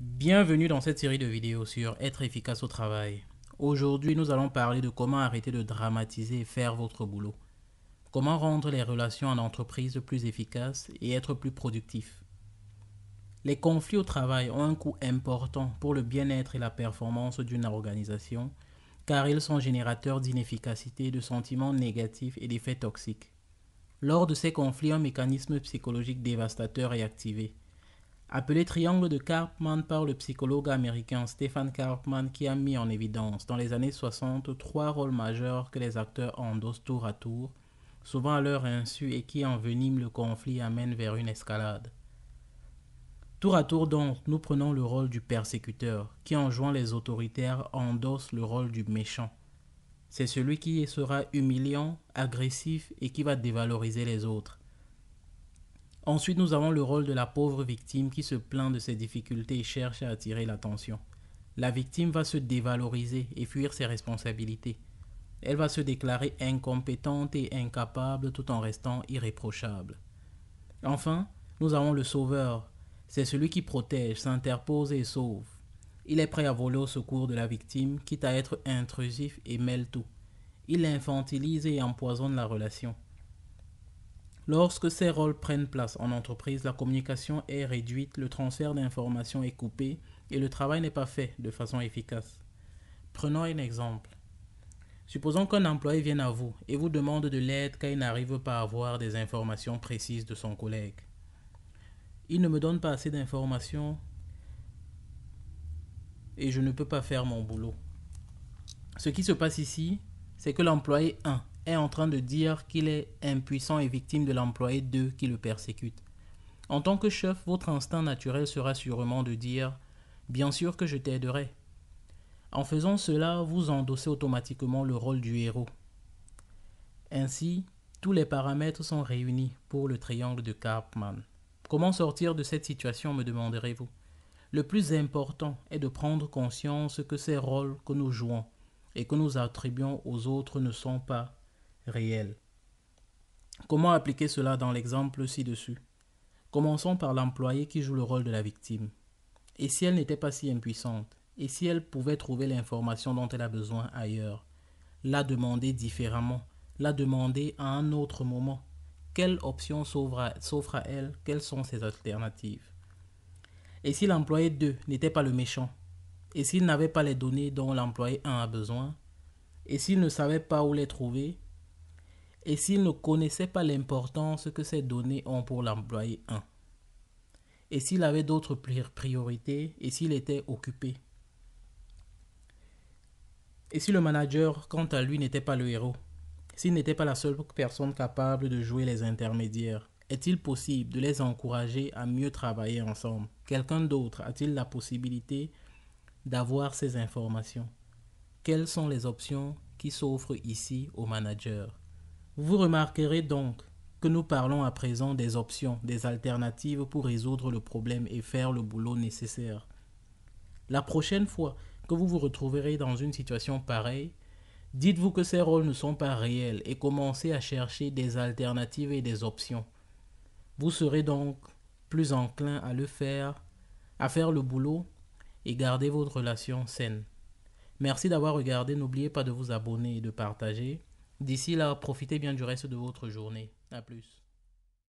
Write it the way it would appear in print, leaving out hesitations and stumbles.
Bienvenue dans cette série de vidéos sur être efficace au travail. Aujourd'hui, nous allons parler de comment arrêter de dramatiser et faire votre boulot. Comment rendre les relations en entreprise plus efficaces et être plus productif. Les conflits au travail ont un coût important pour le bien-être et la performance d'une organisation car ils sont générateurs d'inefficacité, de sentiments négatifs et d'effets toxiques. Lors de ces conflits, un mécanisme psychologique dévastateur est activé. Appelé triangle de Karpman par le psychologue américain Stephen Karpman qui a mis en évidence dans les années 60 trois rôles majeurs que les acteurs endossent tour à tour, souvent à leur insu et qui enveniment le conflit et amènent vers une escalade. Tour à tour donc, nous prenons le rôle du persécuteur qui en jouant les autoritaires endosse le rôle du méchant. C'est celui qui sera humiliant, agressif et qui va dévaloriser les autres. Ensuite, nous avons le rôle de la pauvre victime qui se plaint de ses difficultés et cherche à attirer l'attention. La victime va se dévaloriser et fuir ses responsabilités. Elle va se déclarer incompétente et incapable tout en restant irréprochable. Enfin, nous avons le sauveur. C'est celui qui protège, s'interpose et sauve. Il est prêt à voler au secours de la victime, quitte à être intrusif et mêle tout. Il infantilise et empoisonne la relation. Lorsque ces rôles prennent place en entreprise, la communication est réduite, le transfert d'informations est coupé et le travail n'est pas fait de façon efficace. Prenons un exemple. Supposons qu'un employé vienne à vous et vous demande de l'aide car il n'arrive pas à avoir des informations précises de son collègue. Il ne me donne pas assez d'informations et je ne peux pas faire mon boulot. Ce qui se passe ici, c'est que l'employé 1 est en train de dire qu'il est impuissant et victime de l'employé 2 qui le persécute. En tant que chef, votre instinct naturel sera sûrement de dire « Bien sûr que je t'aiderai ». En faisant cela, vous endossez automatiquement le rôle du héros. Ainsi, tous les paramètres sont réunis pour le triangle de Karpman. Comment sortir de cette situation, me demanderez-vous? Le plus important est de prendre conscience que ces rôles que nous jouons et que nous attribuons aux autres ne sont pas réels. Comment appliquer cela dans l'exemple ci-dessus? Commençons par l'employé qui joue le rôle de la victime. Et si elle n'était pas si impuissante? Et si elle pouvait trouver l'information dont elle a besoin ailleurs? La demander différemment, la demander à un autre moment. Quelle option s'offre à elle? Quelles sont ses alternatives? Et si l'employé 2 n'était pas le méchant? Et s'il n'avait pas les données dont l'employé 1 a besoin? Et s'il ne savait pas où les trouver? Et s'il ne connaissait pas l'importance que ces données ont pour l'employé 1? Et s'il avait d'autres priorités? Et s'il était occupé? Et si le manager, quant à lui, n'était pas le héros? S'il n'était pas la seule personne capable de jouer les intermédiaires? Est-il possible de les encourager à mieux travailler ensemble? Quelqu'un d'autre a-t-il la possibilité d'avoir ces informations? Quelles sont les options qui s'offrent ici au manager? Vous remarquerez donc que nous parlons à présent des options, des alternatives pour résoudre le problème et faire le boulot nécessaire. La prochaine fois que vous vous retrouverez dans une situation pareille, dites-vous que ces rôles ne sont pas réels et commencez à chercher des alternatives et des options. Vous serez donc plus enclin à le faire, à faire le boulot et garder votre relation saine. Merci d'avoir regardé, n'oubliez pas de vous abonner et de partager. D'ici là, profitez bien du reste de votre journée. À plus.